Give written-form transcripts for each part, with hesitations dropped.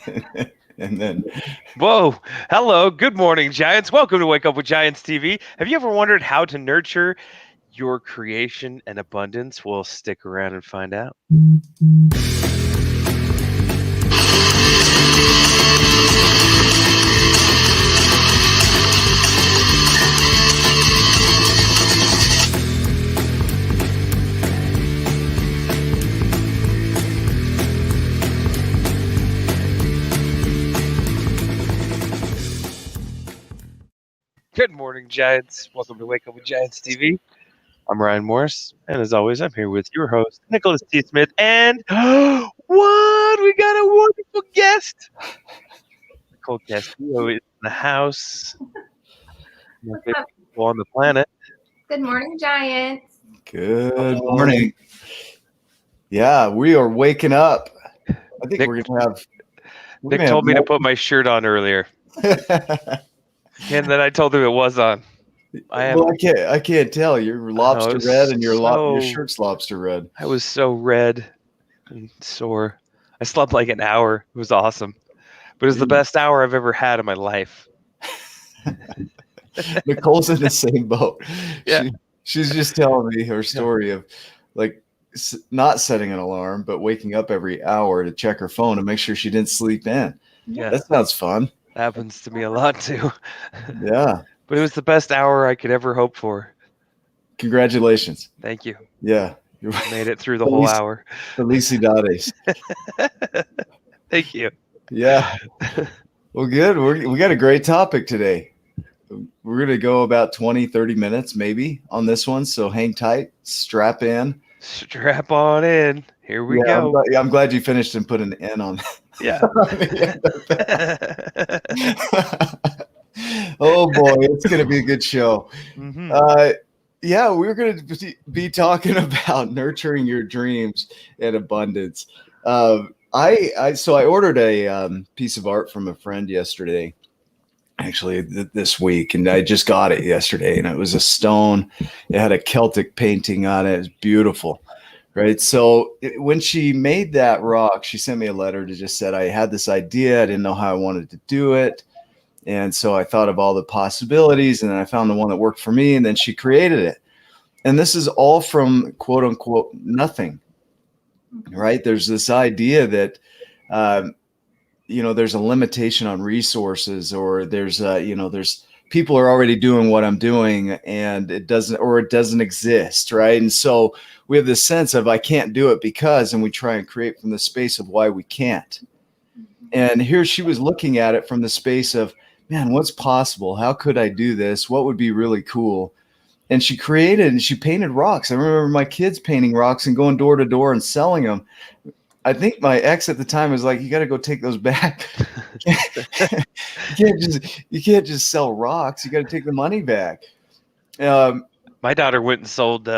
And then, Whoa. Hello. Good morning, Giants. Welcome to Wake Up with Giants TV. Have you ever wondered how to nurture your creation and abundance? Well, stick around and find out. Good morning, Giants. Welcome to Wake Up with Giants TV. I'm Ryan Morris, and as always, I'm here with your host, Nicholas T. Smith, and what? We got a wonderful guest. Nicole Castillo is in the house. My favorite people on the planet. Good morning, Giants. good morning. Yeah, we are waking up. I think Nick- we're going to have. Nick told me to put my shirt on earlier, and then I told him it was on. Well, I can't tell. You're lobster it's red, and your so- shirt's lobster red. I was so red and sore. I slept like an hour. It was awesome. But it was the best hour I've ever had in my life. Nicole's in the same boat. Yeah. She's just telling me her story of like not setting an alarm, but waking up every hour to check her phone and make sure she didn't sleep in. Yeah. That sounds fun. Happens to me a lot too. Yeah. But it was the best hour I could ever hope for. Congratulations. Thank you. Yeah. I made it through the whole hour. Felicidades. Thank you. Yeah. Well, good. We got a great topic today. We're going to go about 20, 30 minutes maybe on this one. So hang tight, strap in. Strap on in. Here we go. I'm glad you finished and put an N on. Yeah. Oh boy, it's going to be a good show. Mhm. Yeah, we're going to be talking about nurturing your dreams and abundance. I ordered a piece of art from a friend yesterday, actually this week, and I just got it yesterday, and it was a stone. It had a Celtic painting on it. It was beautiful, right? So when she made that rock, she sent me a letter to just said, I had this idea. I didn't know how I wanted to do it. And so I thought of all the possibilities, and then I found the one that worked for me, and then she created it. And this is all from quote unquote nothing, right? There's this idea that, there's a limitation on resources, or there's people are already doing what I'm doing, and it doesn't exist, right? And so we have this sense of I can't do it because, and we try and create from the space of why we can't. And here she was looking at it from the space of, man, what's possible? How could I do this? What would be really cool? And she created and she painted rocks. I remember my kids painting rocks and going door to door and selling them. I think my ex at the time was like, you got to go take those back. You can't just sell rocks. You got to take the money back. My daughter went and sold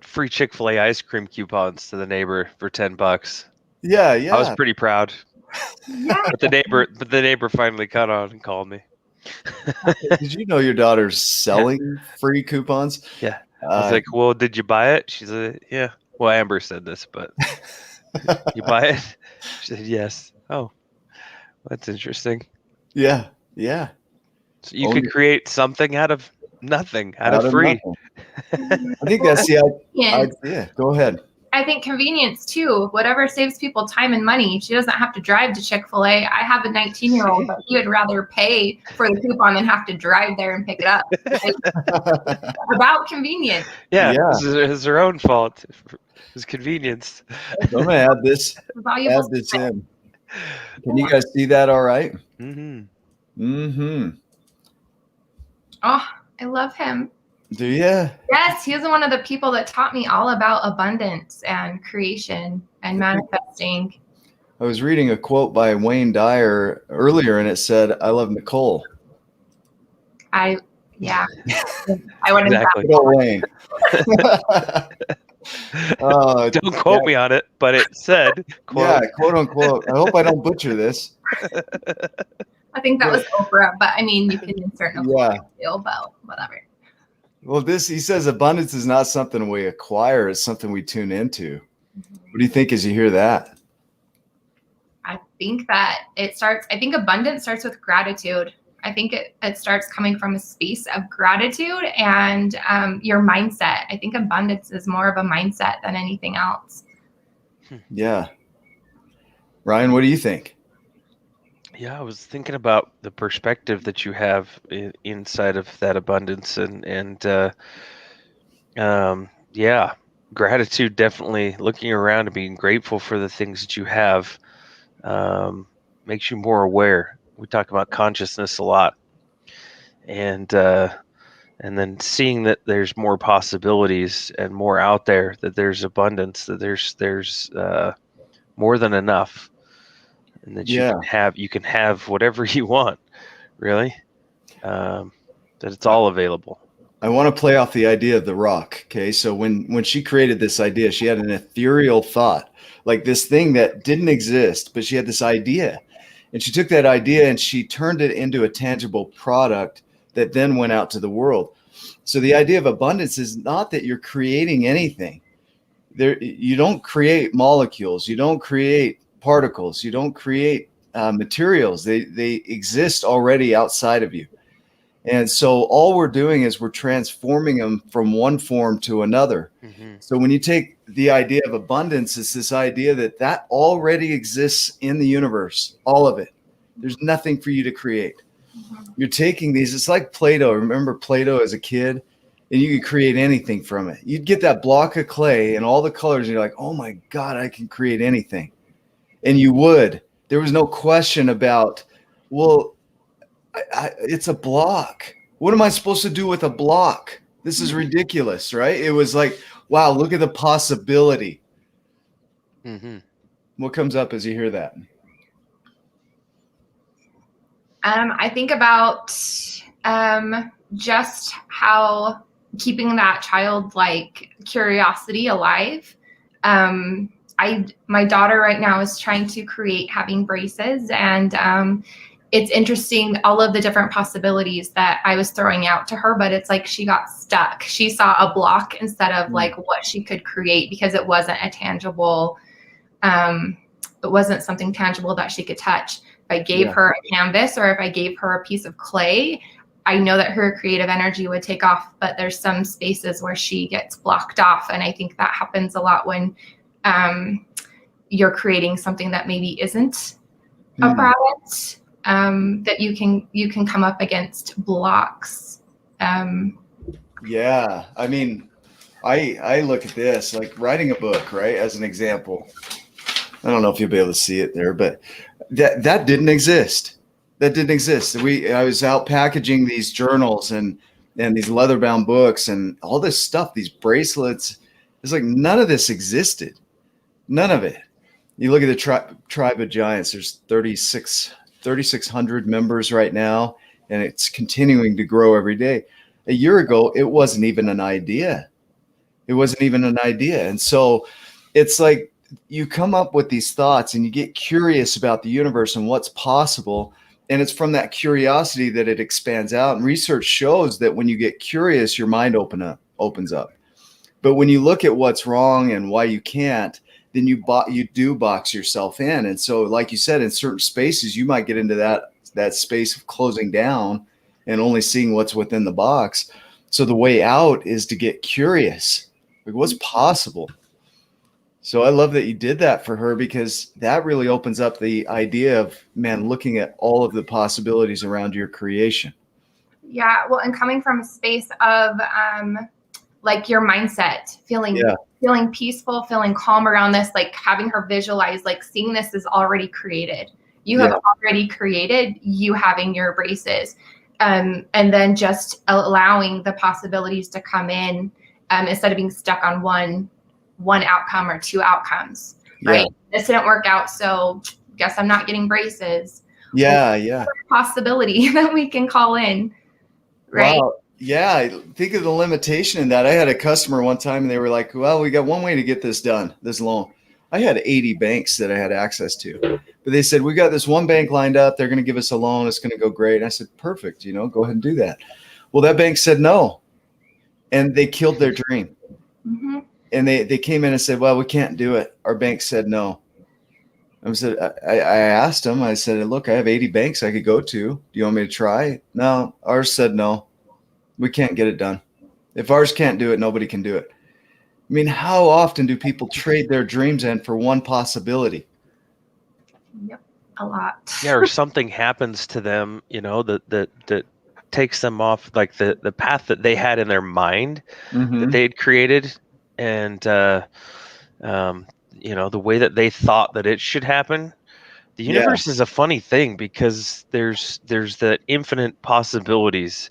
free Chick-fil-A ice cream coupons to the neighbor for $10. Yeah. I was pretty proud. Yeah. But the neighbor finally caught on and called me. Did you know your daughter's selling free coupons? Yeah. I was like, well, did you buy it? She said, yeah. Well, Amber said this, but you buy it? She said, yes. Oh, that's interesting. Yeah. So you could create something out of nothing, out of free. Nothing. I think that's the idea. Yeah, go ahead. I think convenience too. Whatever saves people time and money. She doesn't have to drive to Chick-fil-A. I have a 19-year-old, but he would rather pay for the coupon than have to drive there and pick it up. It's about convenience. Yeah. It's her own fault. It's convenience. I'm gonna add this in. Can you guys see that all right? Mm-hmm. Oh, I love him. Do you? Yes, he was one of the people that taught me all about abundance and creation and manifesting. I was reading a quote by Wayne Dyer earlier, and it said, I love Nicole. I wouldn't Exactly. Wayne. Don't quote me on it, but it said, quote. Yeah, quote unquote. I hope I don't butcher this. I think that was Oprah, but I mean, you can insert no feel, but whatever. Well, he says abundance is not something we acquire, it's something we tune into. What do you think as you hear that? I think abundance starts with gratitude. I think it starts coming from a space of gratitude and your mindset. I think abundance is more of a mindset than anything else. Yeah. Ryan, what do you think? Yeah, I was thinking about the perspective that you have inside of that abundance, and yeah, gratitude, definitely looking around and being grateful for the things that you have makes you more aware. We talk about consciousness a lot, and then seeing that there's more possibilities and more out there, that there's abundance, that there's more than enough, and that Yeah. you can have whatever you want, really. That it's all available. I want to play off the idea of the rock. Okay. So when she created this idea, she had an ethereal thought, like this thing that didn't exist, but she had this idea. And she took that idea and she turned it into a tangible product that then went out to the world. So the idea of abundance is not that you're creating anything. You don't create molecules, you don't create particles, you don't create materials. They exist already outside of you. And so all we're doing is we're transforming them from one form to another. Mm-hmm. So when you take the idea of abundance, it's this idea that already exists in the universe, all of it. There's nothing for you to create. You're taking these, it's like Play-Doh. Remember Play-Doh as a kid? And you could create anything from it. You'd get that block of clay and all the colors, and you're like, oh my God, I can create anything. And you would. There was no question about, well, it's a block. What am I supposed to do with a block? This is ridiculous, right? It was like, wow, look at the possibility. Mm-hmm. What comes up as you hear that? I think about just how keeping that childlike curiosity alive. My daughter right now is trying to create having braces, and it's interesting all of the different possibilities that I was throwing out to her, but it's like she got stuck. She saw a block instead of like what she could create, because it wasn't a tangible, it wasn't something tangible that she could touch. If I gave her a canvas or if I gave her a piece of clay, I know that her creative energy would take off, but there's some spaces where she gets blocked off. And I think that happens a lot when you're creating something that maybe isn't a product. That you can come up against blocks. Yeah, I mean, I look at this like writing a book, right? As an example, I don't know if you'll be able to see it there, but that didn't exist. That didn't exist. I was out packaging these journals and these leather-bound books and all this stuff, these bracelets. It's like none of this existed. None of it. You look at the Tribe of Giants. There's 3,600 members right now, and it's continuing to grow every day. A year ago, it wasn't even an idea. It wasn't even an idea. And so it's like you come up with these thoughts and you get curious about the universe and what's possible. And it's from that curiosity that it expands out. And research shows that when you get curious, your mind opens up. But when you look at what's wrong and why you can't, then you do box yourself in. And so, like you said, in certain spaces, you might get into that space of closing down and only seeing what's within the box. So the way out is to get curious. Like, what's possible? So I love that you did that for her, because that really opens up the idea of, man, looking at all of the possibilities around your creation. Yeah, well, and coming from a space of like your mindset, feeling peaceful, feeling calm around this, like having her visualize, like seeing this is already created. You have already created you having your braces. And then just allowing the possibilities to come in instead of being stuck on one outcome or two outcomes, right? This didn't work out, so guess I'm not getting braces. Possibility that we can call in, right? Wow. Yeah, think of the limitation in that. I had a customer one time and they were like, well, we got one way to get this done, this loan. I had 80 banks that I had access to, but they said, we got this one bank lined up. They're going to give us a loan. It's going to go great. And I said, perfect. Go ahead and do that. Well, that bank said no, and they killed their dream. Mm-hmm. And they came in and said, well, we can't do it. Our bank said no. I asked him, I said, look, I have 80 banks I could go to. Do you want me to try? No, ours said no. We can't get it done. If ours can't do it, nobody can do it. I mean, how often do people trade their dreams in for one possibility? Yep, a lot. Yeah, or something happens to them, that takes them off like the path that they had in their mind that they had created, and the way that they thought that it should happen. The Yeah. universe is a funny thing because there's the infinite possibilities,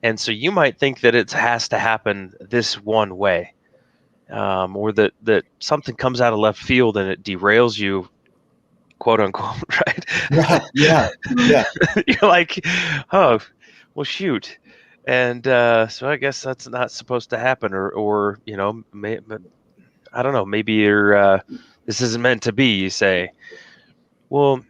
and so you might think that it has to happen this one way, or that something comes out of left field and it derails you, quote unquote, right? Yeah. You're like, oh, well, shoot. And so I guess that's not supposed to happen, or I don't know, maybe you're this isn't meant to be, you say. Well,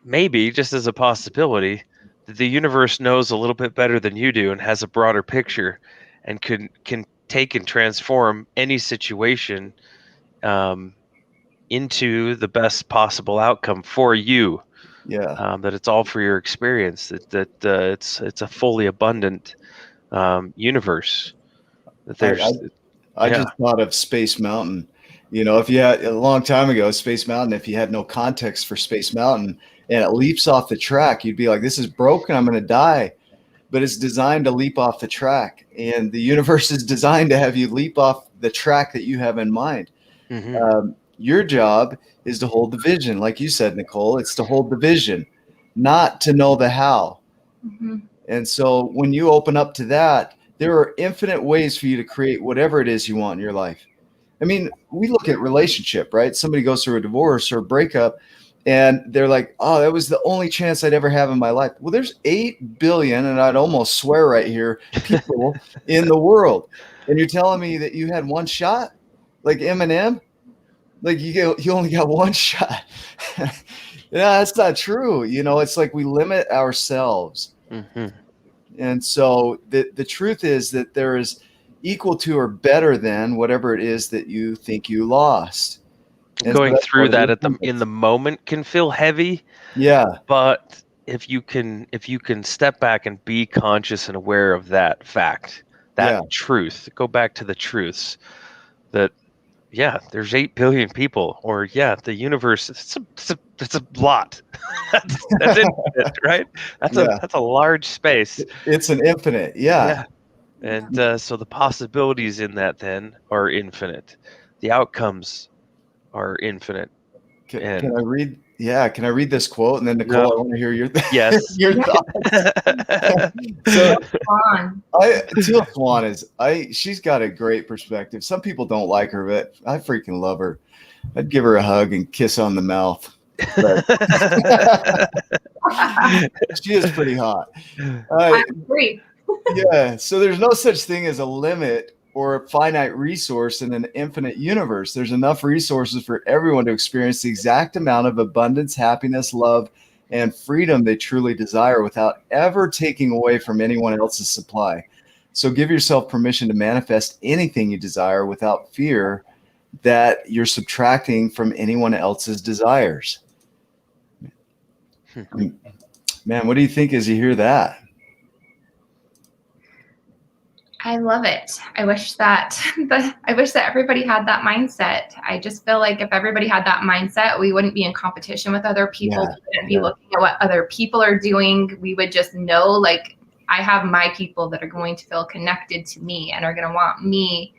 maybe just as a possibility that the universe knows a little bit better than you do and has a broader picture and can take and transform any situation into the best possible outcome for you. Yeah. That it's all for your experience. That it's a fully abundant universe. That there's I just thought of Space Mountain. If you had a long time ago, Space Mountain, if you had no context for Space Mountain and it leaps off the track, you'd be like, this is broken, I'm going to die. But it's designed to leap off the track. And the universe is designed to have you leap off the track that you have in mind. Your job is to hold the vision. Like you said, Nicole, it's to hold the vision, not to know the how. And so when you open up to that, there are infinite ways for you to create whatever it is you want in your life. I mean, we look at relationship, right? Somebody goes through a divorce or a breakup and they're like, oh, that was the only chance I'd ever have in my life. Well, there's 8 billion, and I'd almost swear right here, people in the world. And you're telling me that you had one shot? Like Eminem? Like you only got one shot. Yeah, that's not true. It's like we limit ourselves. And so the truth is that there is equal to or better than whatever it is that you think you lost. And going so through that in the moment can feel heavy. Yeah. But if you can step back and be conscious and aware of that fact, that truth, go back to the truths that, there's 8 billion people, or the universe. It's a lot. that's infinite, right? That's a large space. It's an infinite, yeah. And so the possibilities in that then are infinite. The outcomes are infinite. Can I read? Yeah, can I read this quote? And then Nicole, I want to hear your your thoughts. So Teal Swan she's got a great perspective. Some people don't like her, but I freaking love her. I'd give her a hug and kiss on the mouth. She is pretty hot. I agree. Yeah, so there's no such thing as a limit or a finite resource in an infinite universe. There's enough resources for everyone to experience the exact amount of abundance, happiness, love, and freedom they truly desire without ever taking away from anyone else's supply. So give yourself permission to manifest anything you desire without fear that you're subtracting from anyone else's desires. Man, what do you think as you hear that? I love it. I wish that everybody had that mindset. I just feel like if everybody had that mindset, we wouldn't be in competition with other people. We wouldn't be looking at what other people are doing. We would just know, like, I have my people that are going to feel connected to me and are going to want me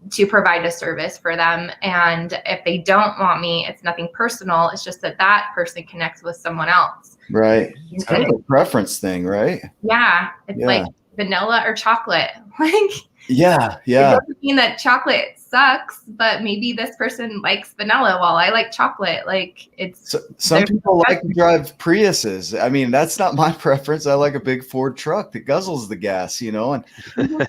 to provide a service for them. And if they don't want me, it's nothing personal. It's just that person connects with someone else. Right. It's kind of a preference thing, right? Yeah. It's like vanilla or chocolate. Like, it doesn't mean that chocolate sucks, but maybe this person likes vanilla while I like chocolate. Like, some people like to drive Priuses. I mean, that's not my preference. I like a big Ford truck that guzzles the gas, and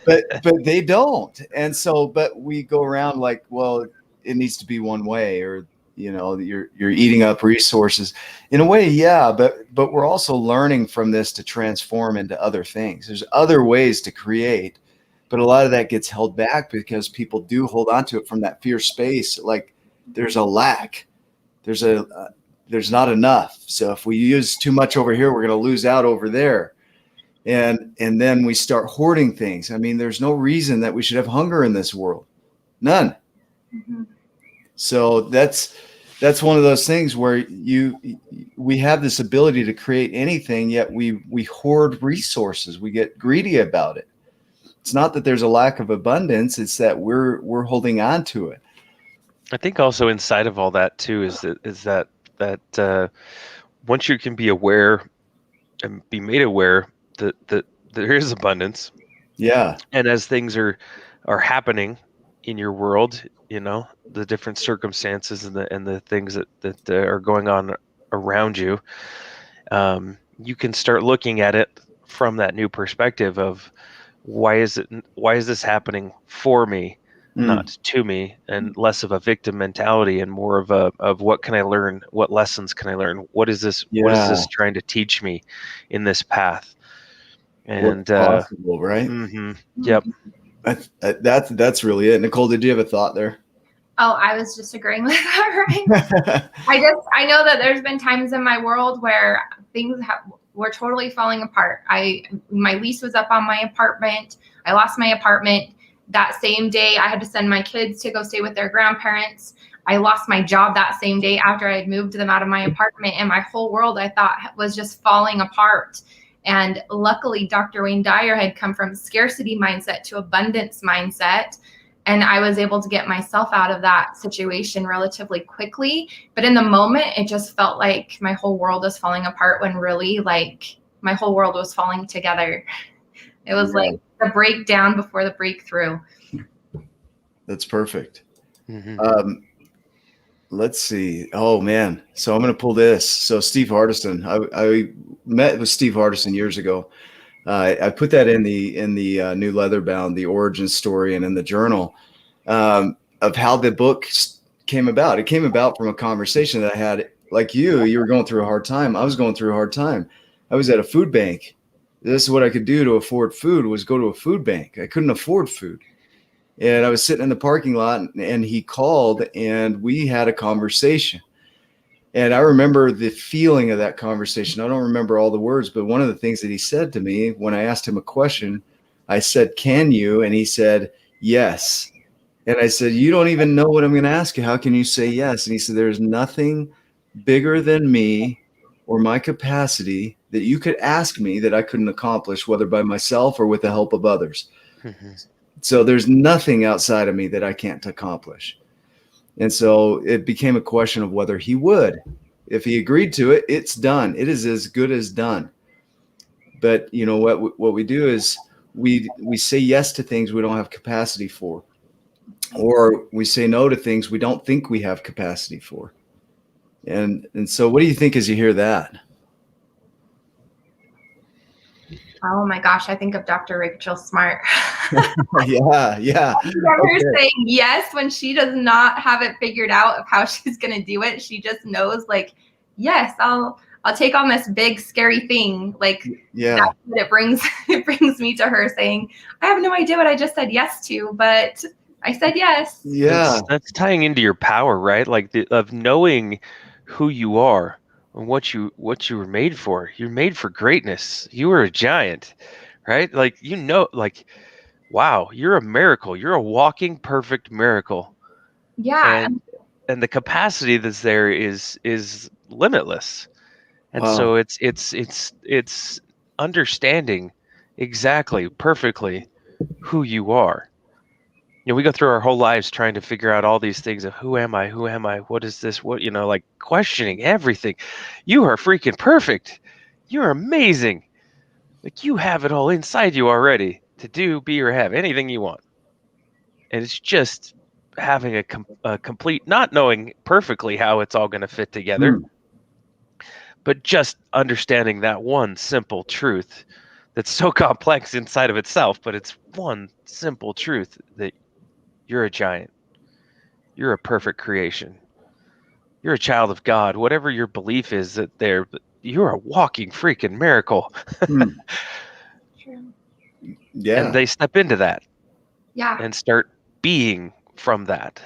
but they don't. And so, but we go around like, well, it needs to be one way, or you're eating up resources in a way. But we're also learning from this to transform into other things. There's other ways to create, but a lot of that gets held back because people do hold on to it from that fear space. Like there's a lack, there's not enough. So if we use too much over here, we're going to lose out over there. And then we start hoarding things. I mean, there's no reason that we should have hunger in this world. None. Mhm. So that's one of those things where we have this ability to create anything, yet we hoard resources. We get greedy about it. It's not that there's a lack of abundance, it's that we're holding on to it. I think also inside of all that too is that once you can be aware and be made aware that there is abundance, Yeah. and as things are happening in your world, the different circumstances and the things that are going on around you, you can start looking at it from that new perspective of why is this happening for me, not to me, and less of a victim mentality and more of what can I learn, what lessons can I learn, what is this Yeah. trying to teach me in this path. What's And possible, right? Yep. That's really it. Nicole, did you have a thought there? Oh, I was just agreeing with that, right? I know that there's been times in my world where things were totally falling apart. My lease was up on my apartment. I lost my apartment. That same day, I had to send my kids to go stay with their grandparents. I lost my job that same day after I had moved them out of my apartment, and my whole world, I thought, was just falling apart. And luckily, Dr. Wayne Dyer had come from scarcity mindset to abundance mindset. And I was able to get myself out of that situation relatively quickly. But in the moment, it just felt like my whole world was falling apart when really, like, my whole world was falling together. It was like the breakdown before the breakthrough. That's perfect. Let's see. Oh man. So I'm going to pull this. So Steve Hardison, I met with Steve Hardison years ago. I put that in the new Leatherbound, the origin story, and in the journal of how the book came about. It came about from a conversation that I had. Like you were going through a hard time. I was going through a hard time. I was at a food bank. This is what I could do to afford food, was go to a food bank. I couldn't afford food. And I was sitting in the parking lot, and he called, and we had a conversation. And I remember the feeling of that conversation. I don't remember all the words, but one of the things that he said to me when I asked him a question, I said, "Can you?" And he said, "Yes." And I said, "You don't even know what I'm going to ask you. How can you say yes?" And he said, "There's nothing bigger than me or my capacity that you could ask me that I couldn't accomplish, whether by myself or with the help of others. So there's nothing outside of me that I can't accomplish." And so it became a question of whether he would. If he agreed to it, it's done. It is as good as done. But you know what we do is we say yes to things we don't have capacity for, or we say no to things we don't think we have capacity for. And so what do you think as you hear that? Oh my gosh, I think of Dr. Rachel Smart. Yeah. Her saying yes when she does not have it figured out of how she's going to do it. She just knows, like, yes, I'll take on this big scary thing. Like, that's what it brings me to her saying, I have no idea what I just said yes to, but I said yes. Yeah. That's tying into your power, right? Like of knowing who you are and what you were made for. You're made for greatness. You are a giant, right? Like, like, wow, you're a miracle. You're a walking perfect miracle. Yeah. And the capacity that's there is limitless. And so it's understanding exactly, perfectly who you are. We go through our whole lives trying to figure out all these things of who am I, what is this, what, like questioning everything. You are freaking perfect. You're amazing. Like, you have it all inside you already to do, be, or have anything you want. And it's just having a complete, not knowing perfectly how it's all going to fit together, but just understanding that one simple truth that's so complex inside of itself, but it's one simple truth that you're a giant. You're a perfect creation. You're a child of God. Whatever your belief is you're a walking freaking miracle. Yeah. And they step into that. Yeah. And start being from that.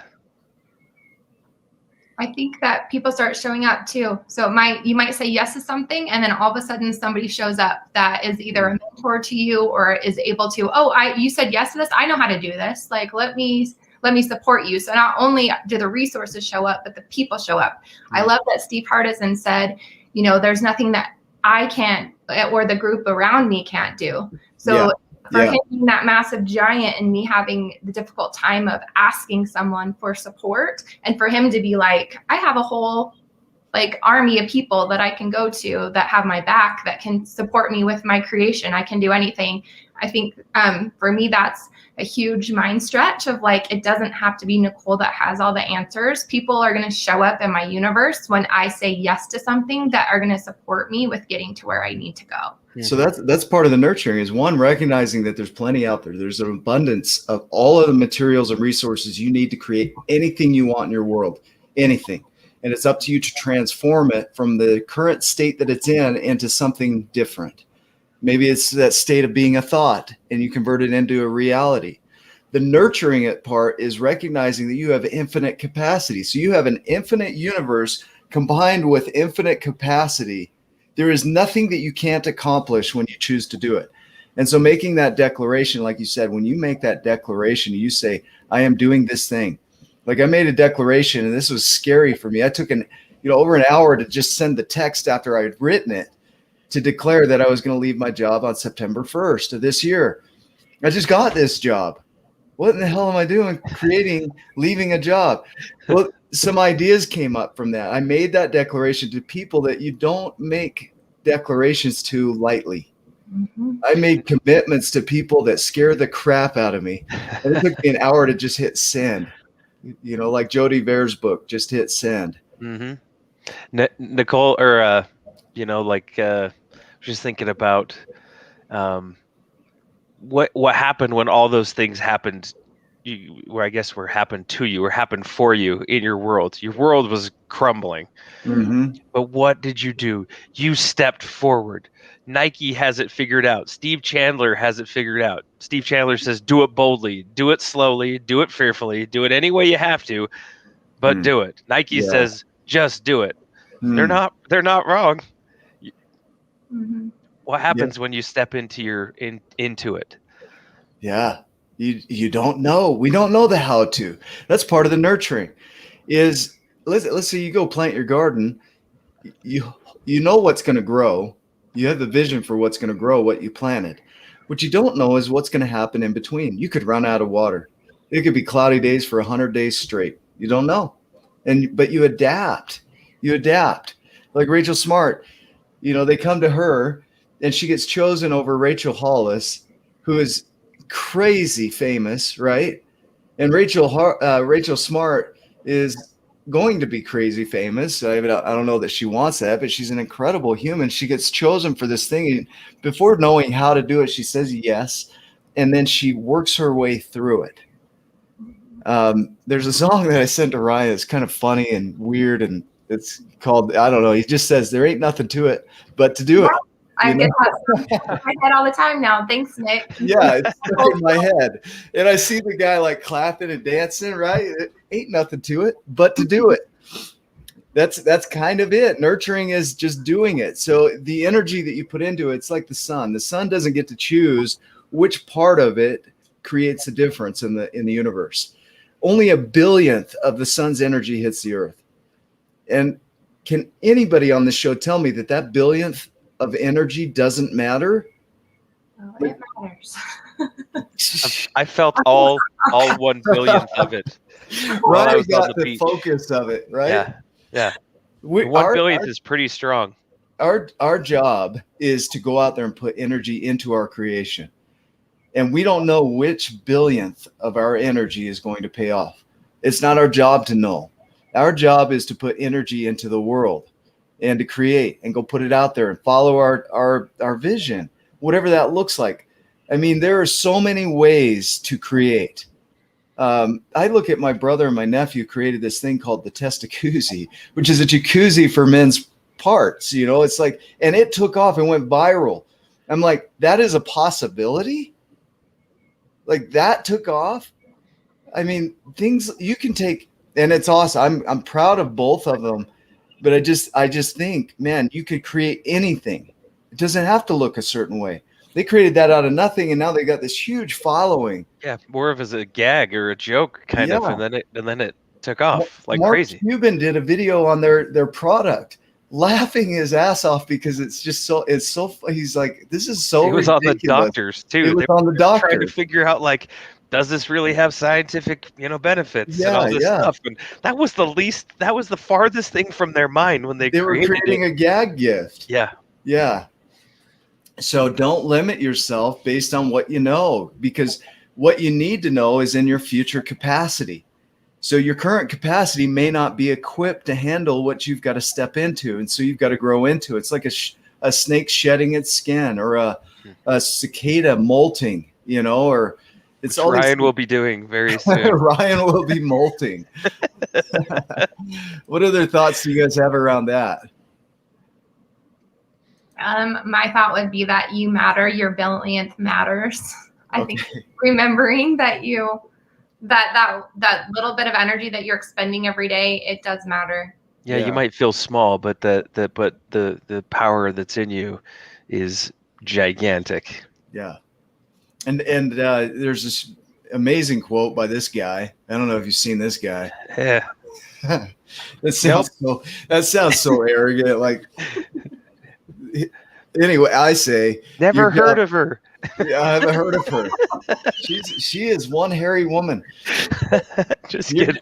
I think that people start showing up too. So you might say yes to something, and then all of a sudden somebody shows up that is either a mentor to you or is able to, you said yes to this. I know how to do this. Like, let me support you. So not only do the resources show up, but the people show up. I love that Steve Hardison said, there's nothing that I can't or the group around me can't do. So for him being that massive giant and me having the difficult time of asking someone for support, and for him to be like, I have a whole army of people that I can go to that have my back, that can support me with my creation. I can do anything. I think for me, that's a huge mind stretch of it doesn't have to be Nicole that has all the answers. People are going to show up in my universe when I say yes to something that are going to support me with getting to where I need to go. So that's part of the nurturing, is one, recognizing that there's plenty out there. There's an abundance of all of the materials and resources you need to create anything you want in your world, anything. And it's up to you to transform it from the current state that it's in into something different. Maybe it's that state of being a thought and you convert it into a reality. The nurturing it part is recognizing that you have infinite capacity. So you have an infinite universe combined with infinite capacity. There is nothing that you can't accomplish when you choose to do it. And so making that declaration, like you said, when you make that declaration, you say, I am doing this thing. Like, I made a declaration, and this was scary for me. I took over an hour to just send the text after I had written it to declare that I was going to leave my job on September 1st of this year. I just got this job. What in the hell am I doing leaving a job? Well, some ideas came up from that. I made that declaration to people that you don't make declarations to lightly. Mm-hmm. I made commitments to people that scare the crap out of me. And it took me an hour to just hit send. Like Jody Vere's book, just hit send. Mm-hmm. Nicole, or just thinking about what happened when all those things happened, were happened to you or happened for you in your world. Your world was crumbling. Mm-hmm. But what did you do? You stepped forward. Nike has it figured out. Steve Chandler has it figured out. Steve Chandler says, do it boldly, do it slowly, do it fearfully, do it any way you have to, but do it. Nike says, just do it. They're not wrong. Mm-hmm. What happens when you step into into it? Yeah. You don't know. We don't know the how to. That's part of the nurturing. Is let's say you go plant your garden. You know what's going to grow. You have the vision for what's going to grow, what you planted. What you don't know is what's going to happen in between. You could run out of water. It could be cloudy days for 100 days straight. You don't know. But you adapt. Like Rachel Smart, they come to her and she gets chosen over Rachel Hollis, who is crazy famous, right? And Rachel Smart is going to be crazy famous. I don't know that she wants that, but she's an incredible human. She gets chosen for this thing. And before knowing how to do it, she says yes. And then she works her way through it. There's a song that I sent to Ryan. It's kind of funny and weird. And it's called, I don't know. He just says, there ain't nothing to it, but to do it. I get that in my head all the time now. Thanks, Nick. Yeah, it's stuck in my head. And I see the guy clapping and dancing, right? It ain't nothing to it, but to do it. That's kind of it. Nurturing is just doing it. So the energy that you put into it, it's like the sun. The sun doesn't get to choose which part of it creates a difference in the universe. Only 1/1000th of the sun's energy hits the earth. And can anybody on the show tell me that 1/1000th of energy doesn't matter? Oh, it matters. I felt all 1/100000th of it. Right, got the focus of it, right? Yeah. 1/100000th is pretty strong. Our job is to go out there and put energy into our creation. And we don't know which 1/1000th of our energy is going to pay off. It's not our job to know. Our job is to put energy into the world and to create and go put it out there and follow our vision, whatever that looks like. I mean, there are so many ways to create. I look at my brother and my nephew created this thing called the Testacuzzi, which is a jacuzzi for men's parts. It's like, and it took off and went viral. I'm like, that is a possibility? Like, that took off? I mean, things you can take And it's awesome. I'm proud of both of them, but I just think, man, you could create anything. It doesn't have to look a certain way. They created that out of nothing, and now they got this huge following. Yeah, more of as a gag or a joke kind of, Yeah. and then it took off like Mark crazy. Cuban did a video on their product, laughing his ass off because it's so he's like, this is so It was on the ridiculous. doctors too. It was They on the were trying to doctor. figure out like, does this really have scientific, benefits and all this Yeah. stuff? And that was the farthest thing from their mind when they They were created creating it. a gag gift. Yeah. Yeah. So don't limit yourself based on what you know, because what you need to know is in your future capacity. So your current capacity may not be equipped to handle what you've got to step into. And so you've got to grow into. It's like a snake shedding its skin, or a cicada molting, or it's all Ryan will be doing very soon. Ryan will be molting. What other thoughts do you guys have around that? My thought would be that you matter. Your billionth matters. I think remembering that that little bit of energy that you're expending every day, it does matter. Yeah, you might feel small, but the power that's in you is gigantic. Yeah. And there's this amazing quote by this guy. I don't know if you've seen this guy. Yeah. That sounds so arrogant. Like, anyway, I say Never heard of her. Yeah, I haven't heard of her. She is one hairy woman. Just kidding.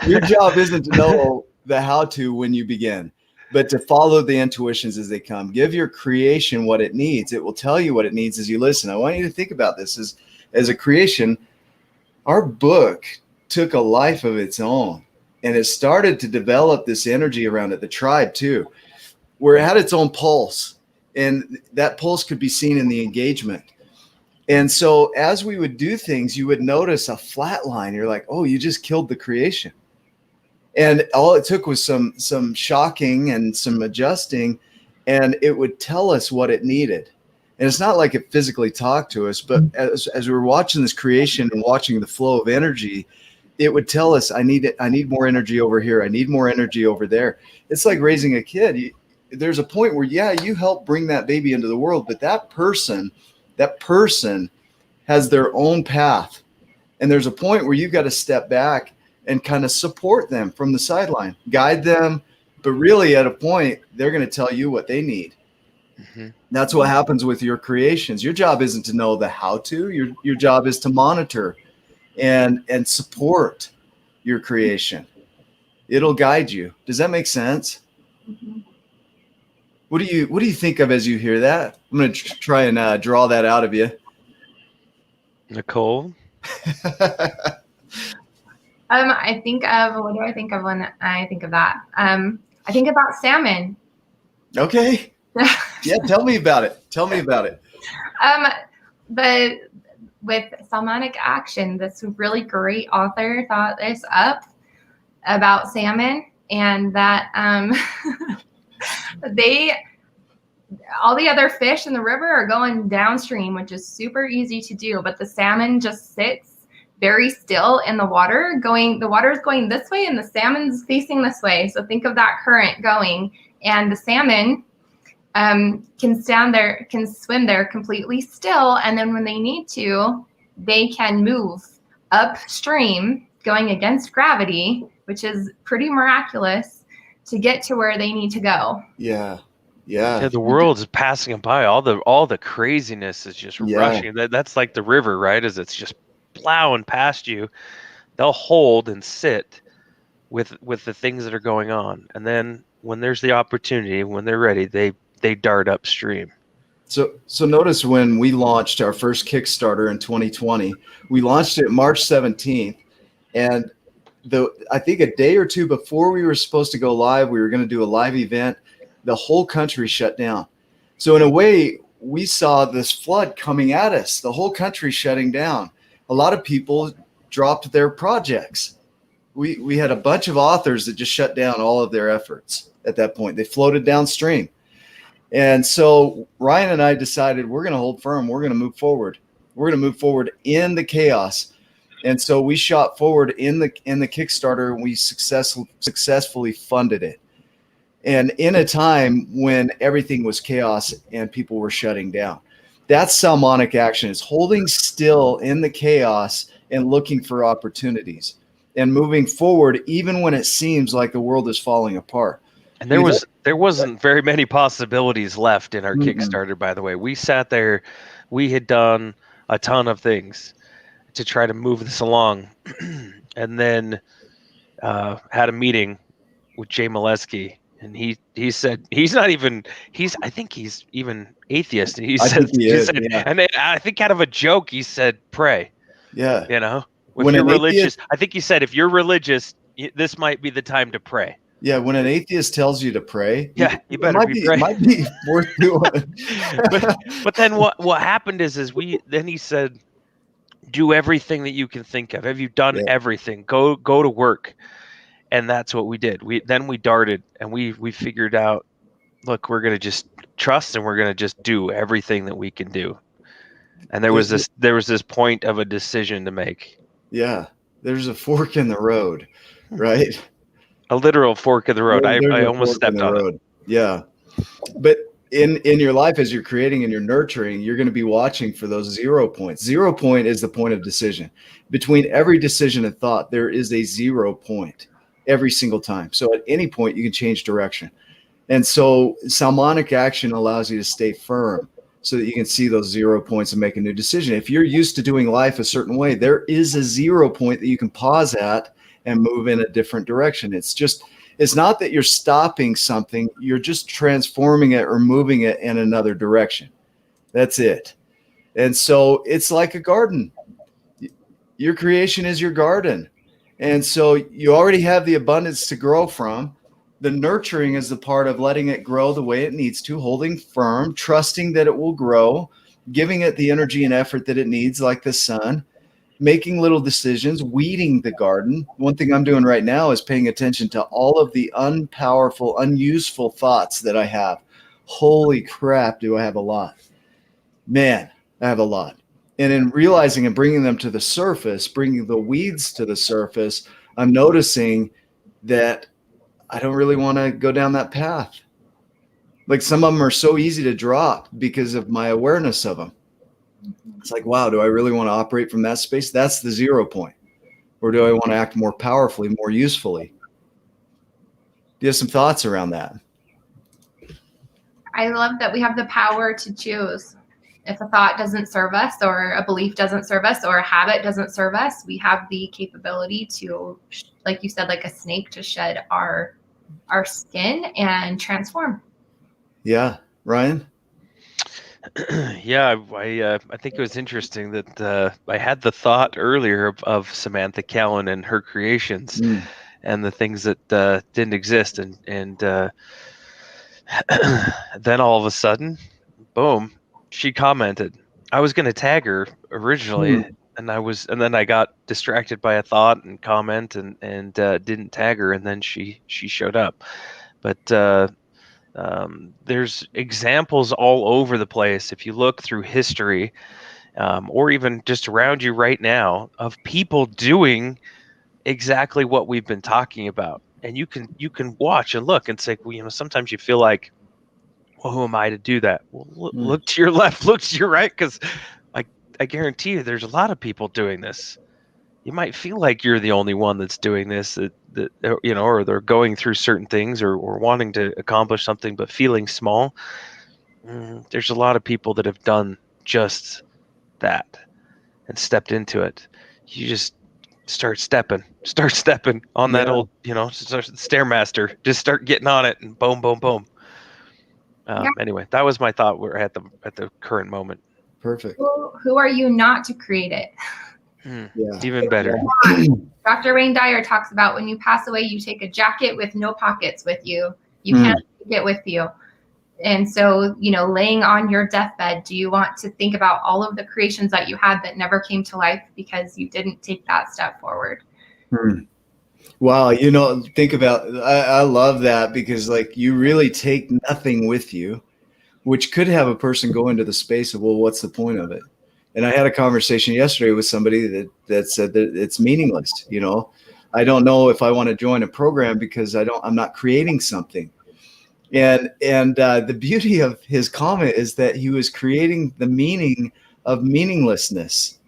Your job isn't to know the how to when you begin, but to follow the intuitions as they come. Give your creation what it needs. It will tell you what it needs as you listen. I want you to think about this as a creation. Our book took a life of its own, and it started to develop this energy around it, the tribe too, where it had its own pulse, and that pulse could be seen in the engagement. And so as we would do things, you would notice a flat line. You're like, oh, you just killed the creation. And all it took was some shocking and some adjusting, and it would tell us what it needed. And it's not like it physically talked to us, but as we were watching this creation and watching the flow of energy, it would tell us, I need more energy over here. I need more energy over there. It's like raising a kid. There's a point where, you help bring that baby into the world, but that person has their own path. And there's a point where you've got to step back and kind of support them from the sideline, guide them. But really at a point, they're going to tell you what they need. Mm-hmm. That's what happens with your creations. Your job isn't to know the how to, your job is to monitor and support your creation. It'll guide you. Does that make sense? Mm-hmm. What do you think of as you hear that? I'm going to try and draw that out of you. Nicole? I think of, what do I think of when I think of that? I think about salmon. Okay. Yeah, tell me about it. With Salmonic Action, this really great author thought this up about salmon, and that all the other fish in the river are going downstream, which is super easy to do, but the salmon just sits very still in the water. The water is going this way and the salmon's facing this way. So think of that current going, and the salmon can stand there, can swim there completely still. And then when they need to, they can move upstream going against gravity, which is pretty miraculous, to get to where they need to go. Yeah. The world is passing them by. All the craziness is just rushing. That's like the river, right? As it's just plowing past you. They'll hold and sit with the things that are going on, and then when there's the opportunity, when they're ready, they dart upstream. So notice when we launched our first Kickstarter in 2020, we launched it March 17th, and I think a day or two before we were supposed to go live, we were going to do a live event. The whole country shut down. So in a way, we saw this flood coming at us, the whole country shutting down. A lot of people dropped their projects. We had a bunch of authors that just shut down all of their efforts at that point. They floated downstream. And so Ryan and I decided we're going to hold firm. We're going to move forward. We're going to move forward in the chaos. And so we shot forward in the Kickstarter, and we successfully funded it. And in a time when everything was chaos and people were shutting down. That's Salmonic action, is holding still in the chaos and looking for opportunities and moving forward even when it seems like the world is falling apart. And there wasn't very many possibilities left in our Kickstarter, by the way. We sat there, we had done a ton of things to try to move this along, and then had a meeting with Jay Molesky, and he said I think he's even atheist, and he said, yeah. and I think kind of a joke, he said, pray. Yeah. You know, if When you're an religious, atheist, I think he said, if you're religious, this might be the time to pray. yeah, when an atheist tells you to pray, Yeah, you better be praying. Might be worth doing. but then what happened is then he said, do everything that you can think of. Have you done everything? Go to work. And that's what we did. We darted, and we figured out, look, we're going to just trust, and we're going to just do everything that we can do. And there was this point of a decision to make. Yeah, there's a fork in the road, right? A literal fork in the road. I almost stepped on it. Yeah, but in your life, as you're creating and you're nurturing, you're going to be watching for those 0 points. 0 point is the point of decision. Between every decision and thought, there is a 0 point every single time. So at any point, you can change direction. And so Salmonic action allows you to stay firm so that you can see those 0 points and make a new decision. If you're used to doing life a certain way, there is a 0 point that you can pause at and move in a different direction. It's not that you're stopping something, you're just transforming it or moving it in another direction. That's it. And so it's like a garden. Your creation is your garden. And so you already have the abundance to grow from. The nurturing is the part of letting it grow the way it needs to, holding firm, trusting that it will grow, giving it the energy and effort that it needs, like the sun, making little decisions, weeding the garden. One thing I'm doing right now is paying attention to all of the unpowerful, unuseful thoughts that I have. Holy crap, do I have a lot. Man, I have a lot. And in realizing and bringing them to the surface, bringing the weeds to the surface, I'm noticing that I don't really want to go down that path. Like some of them are so easy to drop because of my awareness of them. It's like, wow, do I really want to operate from that space? That's the 0 point. Or do I want to act more powerfully, more usefully? Do you have some thoughts around that? I love that we have the power to choose. If a thought doesn't serve us, or a belief doesn't serve us, or a habit doesn't serve us, we have the capability to, like you said, like a snake, to shed our skin and transform. Yeah. Ryan? Yeah, I think it was interesting that I had the thought earlier of Samantha Cowan and her creations and the things that didn't exist. And then all of a sudden, boom, she commented. I was going to tag her originally, and then I got distracted by a thought and comment and didn't tag her, and then she showed up. But there's examples all over the place. If you look through history, or even just around you right now, of people doing exactly what we've been talking about, and you can watch and look and say, well, sometimes you feel like, well, who am I to do that? Well, look to your left, look to your right, because I guarantee you there's a lot of people doing this. You might feel like you're the only one that's doing this, or they're going through certain things or wanting to accomplish something, but feeling small. There's a lot of people that have done just that and stepped into it. You just start stepping on that old, Stairmaster. Just start getting on it, and boom, boom, boom. Anyway, that was my thought. We're at the current moment. Perfect. Who are you not to create it? Even better. Dr. Wayne Dyer talks about, when you pass away, you take a jacket with no pockets with you. You can't take it with you. And so, laying on your deathbed, do you want to think about all of the creations that you had that never came to life because you didn't take that step forward? Wow. Think about, I love that, because you really take nothing with you, which could have a person go into the space of, well, what's the point of it? And I had a conversation yesterday with somebody that said that it's meaningless. I don't know if I want to join a program because I'm not creating something. And the beauty of his comment is that he was creating the meaning of meaninglessness.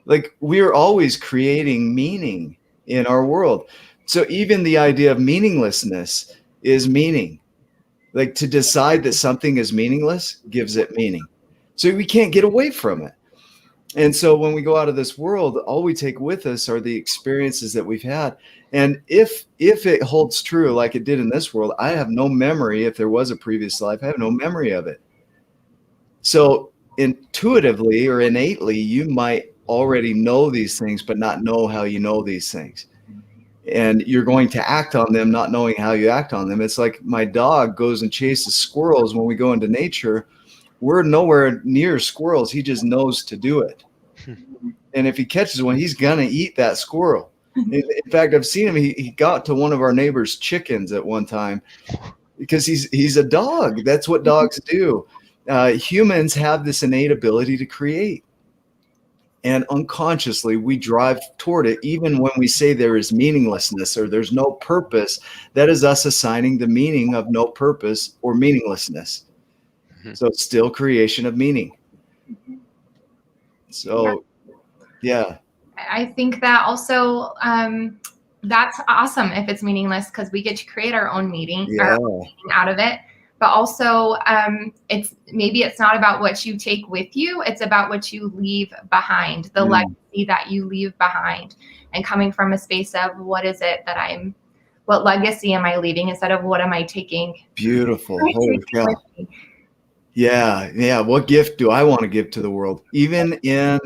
Like, we're always creating meaning in our world. So even the idea of meaninglessness is meaning. Like, to decide that something is meaningless gives it meaning. So we can't get away from it. And so when we go out of this world, all we take with us are the experiences that we've had. And if it holds true like it did in this world, I have no memory. If there was a previous life, I have no memory of it. So intuitively or innately, you might already know these things, but not know how you know these things. And you're going to act on them, not knowing how you act on them. It's like my dog goes and chases squirrels when we go into nature. We're nowhere near squirrels. He just knows to do it. And if he catches one, he's going to eat that squirrel. In fact, I've seen him. He got to one of our neighbor's chickens at one time because he's a dog. That's what dogs do. Humans have this innate ability to create. And unconsciously, we drive toward it. Even when we say there is meaninglessness or there's no purpose, that is us assigning the meaning of no purpose or meaninglessness. So it's still creation of meaning. So, yeah. I think that also that's awesome if it's meaningless, because we get to create our own meaning, our own meaning out of it. But also, it's not about what you take with you. It's about what you leave behind, the legacy that you leave behind, and coming from a space of what legacy am I leaving instead of what am I taking? Beautiful. Holy cow. Yeah. What gift do I want to give to the world? Even in,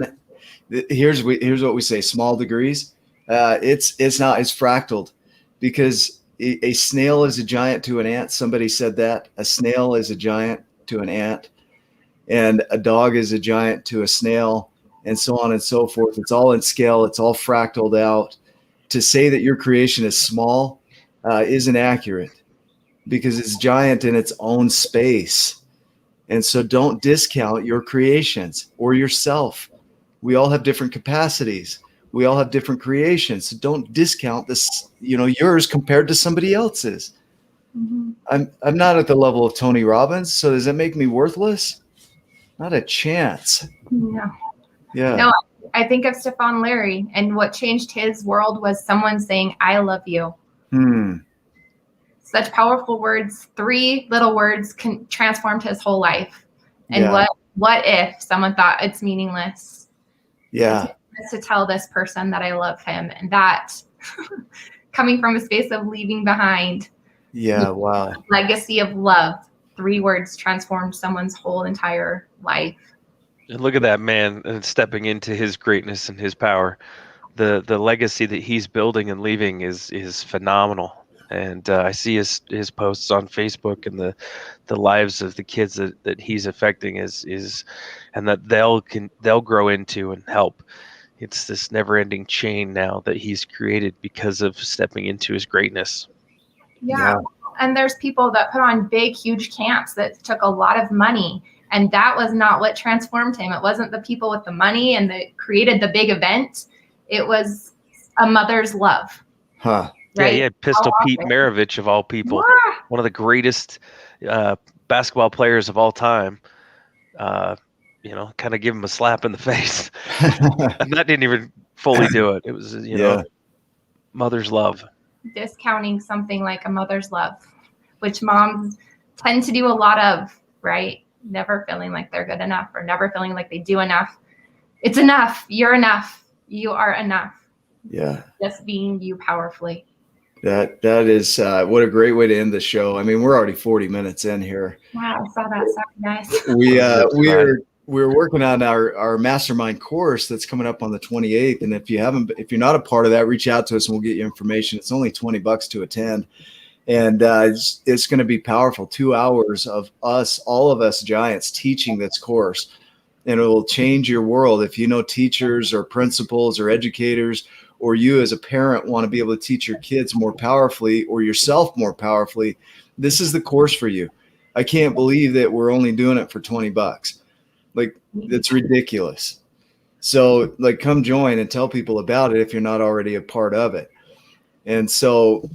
here's what we say, small degrees. It's fractaled, because a snail is a giant to an ant. Somebody said that. A snail is a giant to an ant, and a dog is a giant to a snail, and so on and so forth. It's all in scale. It's all fractaled out. To say that your creation is small isn't accurate, because it's giant in its own space. And so don't discount your creations or yourself. We all have different capacities. We all have different creations. So don't discount this, yours compared to somebody else's. Mm-hmm. I'm not at the level of Tony Robbins. So does that make me worthless? Not a chance. Yeah. No, I think of Stefan Larry, and what changed his world was someone saying, "I love you." Such powerful words. 3 little words transformed his whole life. And what if someone thought it's meaningless? Yeah. To tell this person that I love him, and that coming from a space of leaving behind. Wow. Legacy of love. 3 words transformed someone's whole entire life. And look at that man stepping into his greatness and his power. The legacy that he's building and leaving is phenomenal. And I see his posts on Facebook, and the lives of the kids that he's affecting is and that they'll grow into and help. It's this never-ending chain now that he's created because of stepping into his greatness. Yeah. And there's people that put on big, huge camps that took a lot of money, and that was not what transformed him. It wasn't the people with the money and that created the big event. It was a mother's love. Huh. Right? Yeah, he had Pistol Pete Maravich, of all people, one of the greatest basketball players of all time. Kind of give him a slap in the face. And that didn't even fully do it. It was, mother's love. Discounting something like a mother's love, which moms tend to do a lot of, right? Never feeling like they're good enough, or never feeling like they do enough. It's enough. You're enough. You are enough. Yeah. Just being you powerfully. That is what a great way to end the show. I mean, we're already 40 minutes in here. Wow, I saw that. Sorry, guys. We're working on our mastermind course that's coming up on the 28th. And if you're not a part of that, reach out to us and we'll get you information. It's only $20 to attend. And it's going to be powerful. 2 hours of all of us giants teaching this course. And it will change your world. If you know teachers or principals or educators, or you as a parent want to be able to teach your kids more powerfully or yourself more powerfully, this is the course for you. I can't believe that we're only doing it for $20. Like, it's ridiculous. So, like, come join and tell people about it if you're not already a part of it. And so,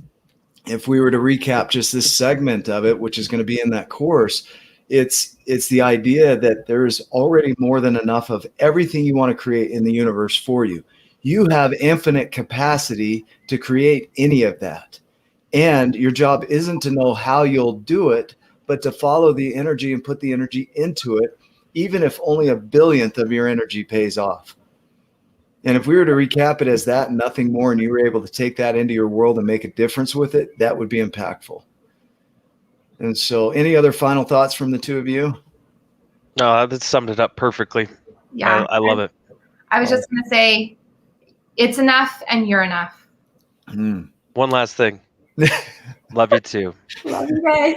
if we were to recap just this segment of it, which is going to be in that course, it's the idea that there's already more than enough of everything you want to create in the universe for you. You have infinite capacity to create any of that. And your job isn't to know how you'll do it, but to follow the energy and put the energy into it, even if only a billionth of your energy pays off. And if we were to recap it as that and nothing more, and you were able to take that into your world and make a difference with it, that would be impactful. And so, any other final thoughts from the two of you? No, that summed it up perfectly. Yeah. I love it. I was just going to say, it's enough and you're enough. One last thing. Love you too. Love you guys.